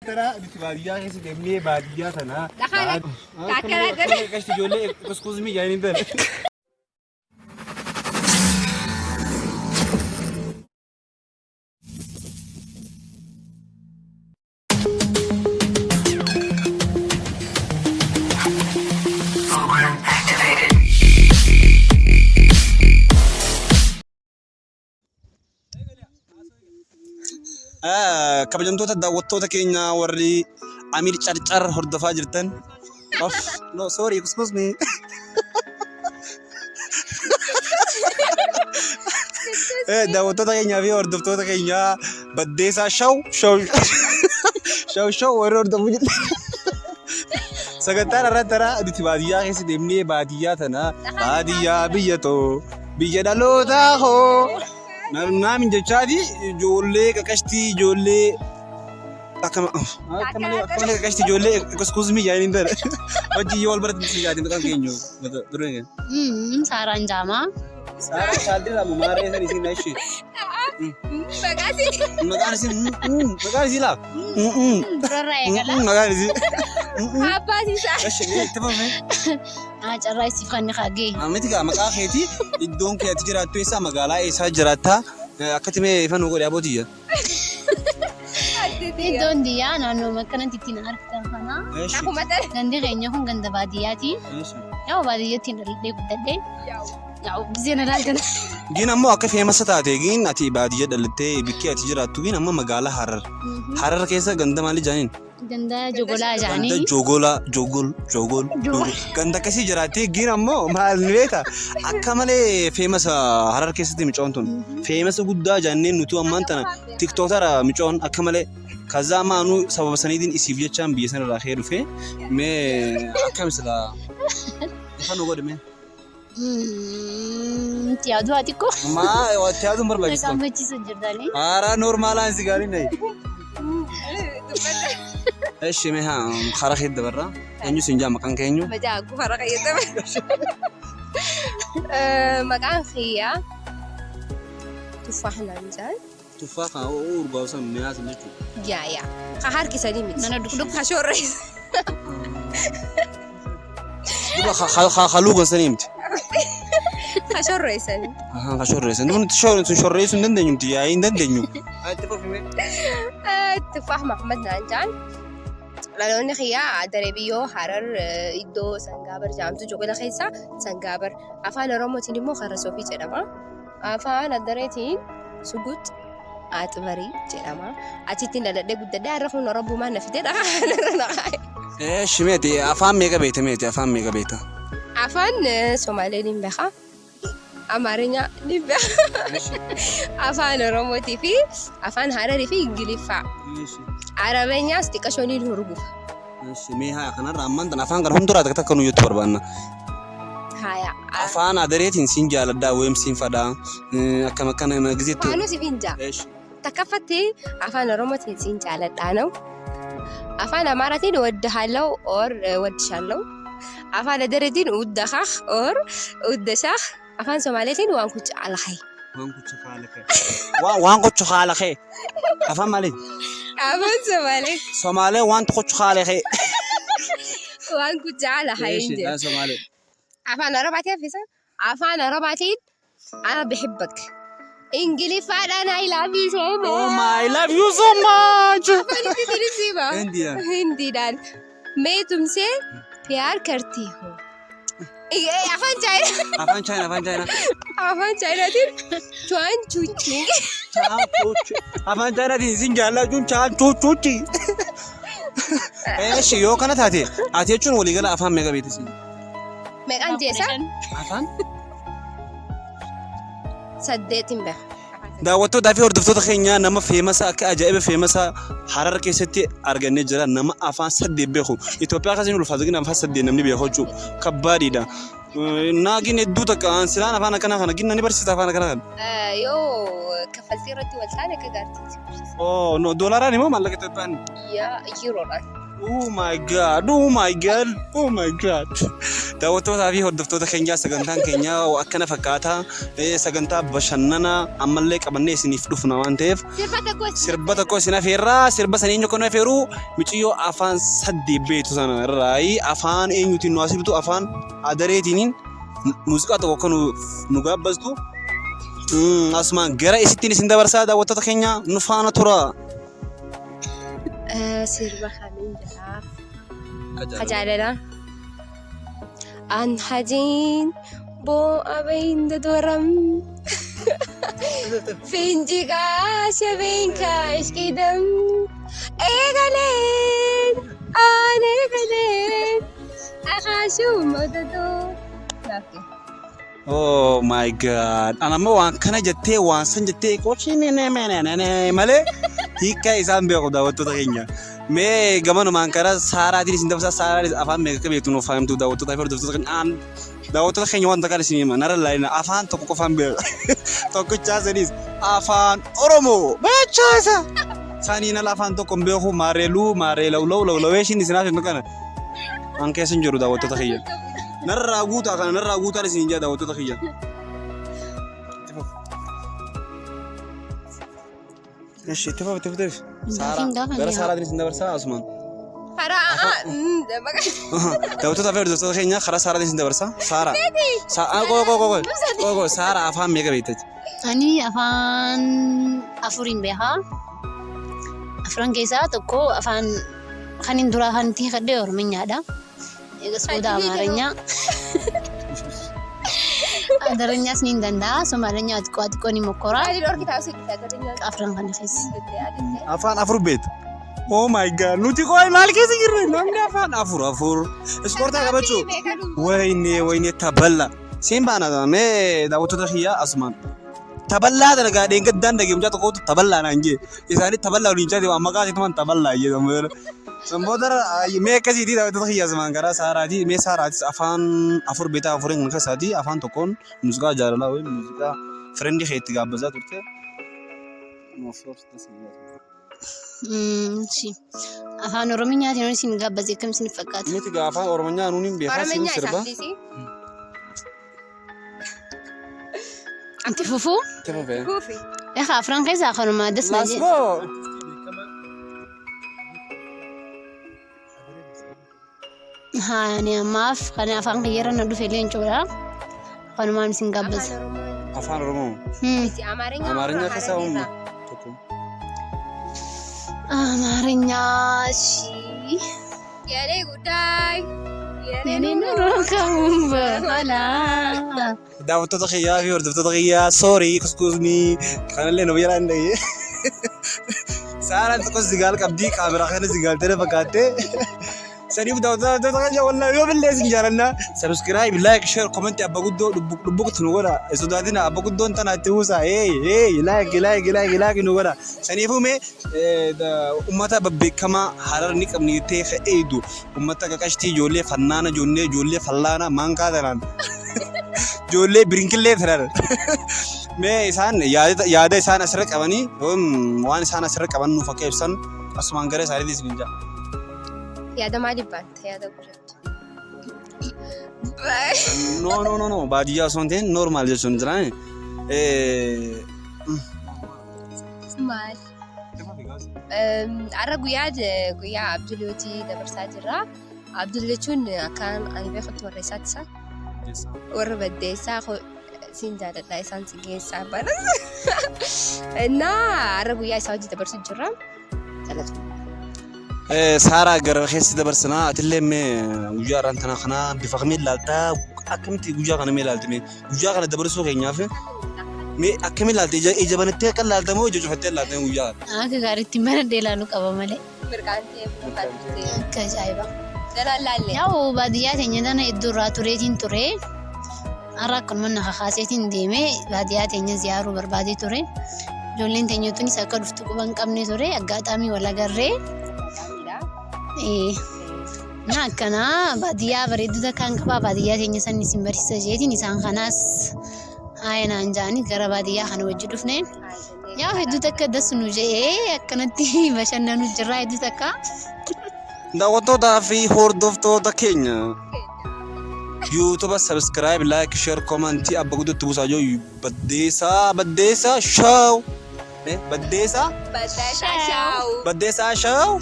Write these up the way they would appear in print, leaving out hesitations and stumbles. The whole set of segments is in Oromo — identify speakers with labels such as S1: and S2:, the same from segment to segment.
S1: ترى بتباديها كيس تمني باديها تنا
S2: دخلت
S1: كاكرا كاش تجولي كسكوز مي يعني ده kabajamtoota daawwattoota keenya warri Amir Carcar hordofaa jirtan. No, sorry, excuse me. Daawwattoota keenyaa fi hordoftoota keenya Baddeessaa shaw warri hordofuu jirtan. Sagantaan irratti tara nuti baadiyyaa keessa deemnee baadiyyaa tana baadiyyaa biyya too biyya dhalootaa hoo. Naamin jechaati ijoollee qaqashtii ijoollee akkamalee qaqashtii ijoollee excuse me yaa'in dara hojii yoo wal baratti sigaati maqaan keenyu duree
S3: Saaraan Jaamaa.
S1: Saaraan Shaaldira Mumaaree san isin naashi maqaan isin laa
S3: Durarraa eegala.
S1: maqaan isin
S2: Abbaan isaa.
S1: itti fufne
S3: Carraa isiif kan kaagee.
S1: miti gaa maqaa keeti iddoon kee ati jiraattu eessa magaalaa eessaa jiraatta akkati mee ifan godhe abootiyya.
S3: Iddoon diyyaa naannoo akkanatti ittiin argitan kana.
S2: Akkuma ta'e.
S3: Gandi keenya kun ganda baadiyyaati. Yoo baadiyyaatti hin dhaladhee guddadhee. Giseen alaalgala.
S1: Giin ammoo akka feemasa taate giin ati baadiyyaa dhalattee bikkee ati jiraattu giin ammoo magaalaa Harar. Harar keessa ganda maalii jaaniin?
S3: Ganda Jogolaa jaanii.
S1: Ganda Jogol. Ganda akkasii jiraattee giin ammoo maal ni beekta? Akka malee feemasa Harar keessatti micoon tun. Feemasa guddaa jaanneen nuti ammaan tana tiktookara micoon akka malee. Kaza maanu sababa saniidin isiif jechaan biyya sanarraa ka'ee dhufee mee akkam silaa ifan godhame.
S3: Tiyaadu ati ko.
S1: Tiyaadu barbaachisu.
S3: Kan beeksisa jirtanii.
S1: Haaraa noormaalaan si gaarii nayi. Eshi mee haa hara keessa dabarraa eenyu siin jaa maqaan keenyu.
S2: Majaagu hara qayyadame. Maqaan kiyyaa Tuffaa naan jaan.
S1: Tuffaa kan urgaawsan mi'aas jechuudha.
S2: Yaa. Ka harkisanii miti.
S3: Mana dugdug.
S2: Ka shorreessa.
S1: Haluu gonsanii miti.
S2: Ka shorreessanii.
S1: Ka shorreessan. Nuti shorreessuu hin dandeenyu miti yaa'ii hin dandeenyu. Itti fufime.
S2: Tuffaa Mahammad naan jaan. Dhaloonni kiyyaa daree biyyoo Harar iddoo Sangaabar jedhamtu Jogola keessa Sangaabar. Afaan Oromootiin immoo Karra Soofii jedhama. Afaan Addareetiin Sugut Atibarii jedhama. Achittiin dhaladhee guddadhee har'a kun Oromummaa na fidee dhagaa.
S1: Shimeeti afaan meeqa beekta meeti afaan meeqa beekta?
S2: Afaan Somaalee ni beeka. Amaariyaa ni beeka. Afaan Oromootii fi afaan Hararii fi Ingiliffaa. Arabeenyaas xiqqashoo ni hurgufa.
S1: Mee haa kanarraa ammaan tana afaan kana hunduraa takka nu jettu barbaanna.
S2: Haya.
S1: Afaan Adareetiin siin jaaladhaa weem siin fadhaa akkam akkana gizeetti.
S2: Afaanuu si finjaa. Takkaffatti afaan Oromootiin siin jaaladhaa na'u. Afaan Amaaraatiin waddahaalaw or waddishaalaw. Afaan Adareetiin uddakak or uddashak. Afaan Somaaleetiin waan kucha alakhay.
S1: Waan kucha alakhay. Afaan maaliin?
S2: Afaan Somaalee.
S1: Somaalee waan kucha alakhay.
S2: Waan kucha alakhay.
S1: Somaalee.
S2: Afaan Oromaatiin fisa. Afaan Oromaatiin ana bihibbak. Ingiliffadhaan I love you so much.
S1: Oh my, I love you so much.
S2: Afaan Ingiliffaa. Hindiidhaan. Mee tumsee piyaar kartii hoo. Afaan Chaayinaa.
S1: Afaan Chaayinaa.
S2: Afaan Chaayinaatiin chuan chuchi.
S1: Afaan Chaayinaatiin siin jaallachuun chaan chuchuuchi. Eeshi yoo kana taate ati jechuun waliigala afaan meeqa beekti?
S2: Meeqaan jeessa?
S1: Afaan?
S2: Saddeetiin beeka.
S1: Daawwattootaa fi hordoftoota keenyaa nama feemasa akka ajaa'iba feemasa Harar keessatti argannee jira nama afaan saddeet beeku. Itoophiyaa akkasiin ulfaatu gina afaan saddeet namni beeku jechuudha. Kabbaadhiidha. Naagin hedduu takka silaan afaan akkanaa kana gina ni barsiisa afaan akkanaa kana.
S2: Yoo kaffaltii irratti wal taane akka gaartiiti.
S1: Oh, no doolaaraan immoo maallaqa Itoophiyaan?
S2: Yaa yiroodhaan.
S1: Oh my god. Oh my god. Oh my god. Daawwattootaa fi hordoftoota keenyaa sagantaan keenya akkana fakkaata. Sagantaa bashannana ammallee qabannee isiniif dhufna waan ta'eef sirba tokko isin afeerraa sirba sanii eenyu kan afeeru michiyyoo afaan sadii beektu sana irraa afaan eenyutiin nu asibtu afaan adareetiin muuziqaa tokko kan nu gaabbastu asumaan gara isittiin isin dabarsaa daawwattoota keenya nu faana tura.
S2: sirba kamiin jira hajaadala an hajiin boo'a beeyda dooram finjigaa shabeenkaa ishqidam eegaleen aan eegaleen akaashuu modadoo
S1: Oh my god. Anamma waan kana jettee waan san jettee qochine malee hiika isaan beeku daawwattoota keenya. Mee gamanumaan karaa saaraatiin isin dabsa saaraatiin afaan meeqa beektu nuuf fahamtu daawwattoota fi hordoftoota keenya daawwattoota keenya wanta kana isin hima nara laayina afaan tokko qofaan beeku. Tokkichaa sadis afaan Oromoo beechaasa. Saaniin ala afaan tokko beeku maareeluu maaree lawlaweeshin isin haasofnu kana an keessa hin jiru daawwattoota keenya. Narraa guutaa kana narraa guutaan isin jaa daawwattoota kiyya. Eeshi tifa. Saara gara saaraatiin isin dabarsaa asumaan. Daawwattoota fi hordoftoota keenya karaa saaraatiin isin dabarsaa. Saara. Koo Saara afaan meeqa beektaati?
S3: Ani afaan afuriin beekaa. Afuran keessaa tokko afaan kan hin duraa kan ittiin kadhee Oromiyaadha. Soda Amaranya. Adaranya sinin danda, Somalanya atiqo ni mokora. Afran kan khis.
S1: Afan afur bet. Oh my god, nuti koi mal kesi jirre namni afan afur. Iskorta qabachu. Wayne taballa. Simbana me daawwattoota kiyya asumaan. Taballaa dalagaa dheengaddan dhageemjaa tokkotu taballaa naan jee. Isaanii taballaa waliin jaati amma qaasi tuman taballaa jedhamu. Samboodara mee akkasiiti daawwattoota kiyya asumaan karaa saaraatii mee saaraatis afaan afur beetaa afuriin kan keessaati afaan tokkoon muuziqaa jaalalaa wayii muuziqaa firendii kee itti gaabbasaa turte.
S3: Afaan Oromiyaatiin isin gaabbazee akkam isin fakkaata?
S1: Miti gaa afaan Oromiyaa nuuni beekaa isin sirba.
S3: Anti fufu?
S2: Fufi.
S3: Afran keessaa kanuma dasna jee. Hani ammaaf kan afaan kiyyaara na dhufe leencoodha. Kanumaan isin gaabbaza.
S1: Afaan Oromoo. Amaarinya keessaa humna tokko.
S3: Amaarinya shi.
S2: Yaadee guddaay.
S3: Yaadee nuroo kamuun baala.
S1: Daawwattoota kiyyaa fi hordoftoota kiyyaa sorry excuse me kanallee nu biyya danda'e. Saaraan tokko sigaal qabdii kaameraa kana sigaaltee fakkaattee. Saniif daawwattoota kiyyaa wallahi yoo billee isin jaalanna subscribe like share comment abba guddoo lubbuutti nu godha sodaatina abba guddoon tana itti buusa like nu godha saniifuu mee ummata babbeekamaa harar ni qabni jettee ka'eedu ummata qaqashtii ijoollee fannaana ijoollee fallaana maankaa tanaan ijoollee birinkillee tanaan mee isaan yaada isaan asirra qabanii waan isaan asirra qaban nuuf akka ibsan asumaan gara isaaniitis ni jaa.
S2: Yaada maaliif baanta yaada guddaatu?
S1: No. Baadiyyaa osoo hin ta'in normaal jechuun jira.
S2: Maal? Har'a guyyaa Abdulooti dabarsaa jirra. Abdul jechuun akkaan ani beekutti warra isaatti warra baddeessaa siin jaaladha isaan si geessaa baras. Har'a guyyaa isaa hojii dabarsuu jirra. Jalatu.
S1: Saara gara keessi dabarsanaa atillee mee guyyaa irraan kana bifa kamiin ilaaltaa akkamitti guyyaa kana mee ilaaltime guyyaa kana dabarsuu keenyaaf mee akkamiin ilaalte ija banattee kan ilaaltamoo ija cufattee ilaaltame guyyaa kana.
S3: Akka gaariitti baradhee ilaaluu qaba malee.
S2: Mirqaantee buufattee.
S3: Akka ajaa'iba.
S2: Dalaan laalle.
S3: Yaa'u baadiyyaa teenya tana iddoo irraa tureetiin ture. Har'a akkanuma na kakaaseetiin deemee baadiyyaa teenya ziyaaruu barbaadee ture. Ijoolleen teenyatuunis akka dhuftu quba hin qabne ture aggaataamii wal agarree. Na akkana baadiyyaa bareeddota kan qabaa baadiyyaa teenya san isin barsiisa jeetiin isaan kanaas haayinaan jaanii gara baadiyyaa kana wajji dhufne yaa hedduu takka dasnu jedhee akkanatti bashannanu jirraa hedduu takka
S1: daawwattootaa fi hordoftoota keenya YouTube subscribe like share comment abba guddattu buusaa joo baddeessaa show baddeessaa show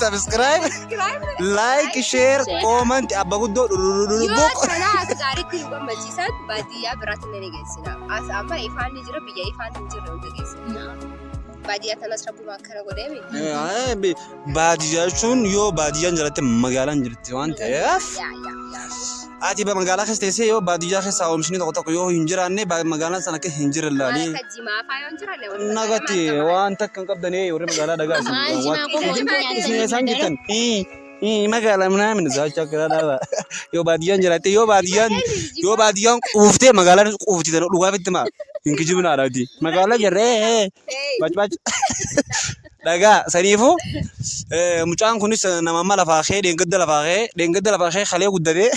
S1: subscribe like share comment abba guddoo
S2: yoo kana akka gaariitti nu gammachiisan baadiyyaa biraatti illee ni geessina. As amma ifaan ni jira biyya ifaan hin jirre hunda geessina. Baadiyyaa kanas rabbuma akkana godhee
S1: baadiyyaa jechuun yoo baadiyyaan jiratte magaalaan jirti waan ta'eef ati magaalaa keessa teessee yoo baadiyyaa keessa oomishni tokko yoo hin jiraanne magaalaan sana keessa hin jirre laalee nagatti waan takka hin qabdanii warri magaalaa dhagaa isin isaan jettan magaalaa minaamin zaacha kiraadhaa yoo baadiyyaan jiratte yoo baadiyyaan quuftee magaalaan quufti tan dhugaa fitti maa hin kijibnaadhaati magaalaa jirree bac dhagaa saniifuu mucaan kunis nama lafaa kee dheengadda lafaa kee kalee guddatee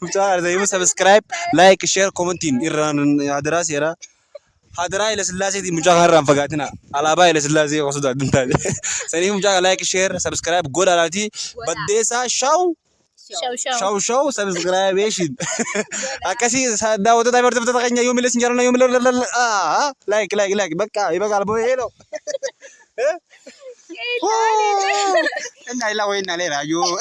S1: mucaan arsaniifuu subscribe like share commentiin irraan hadaraa seeraa hadaraa ila sillaaseeti mucaa kanarraan fagaatina alaabaa ila sillaasee osoo daadin taate saniifuu mucaa like share subscribe godhaadhaati baddeessaa shaw subscribation akkasi daawwattoota fi hordoftoota keenya yoo milas injaalana yoo milas like bakka alboo heelo enna ila wayna leera yoo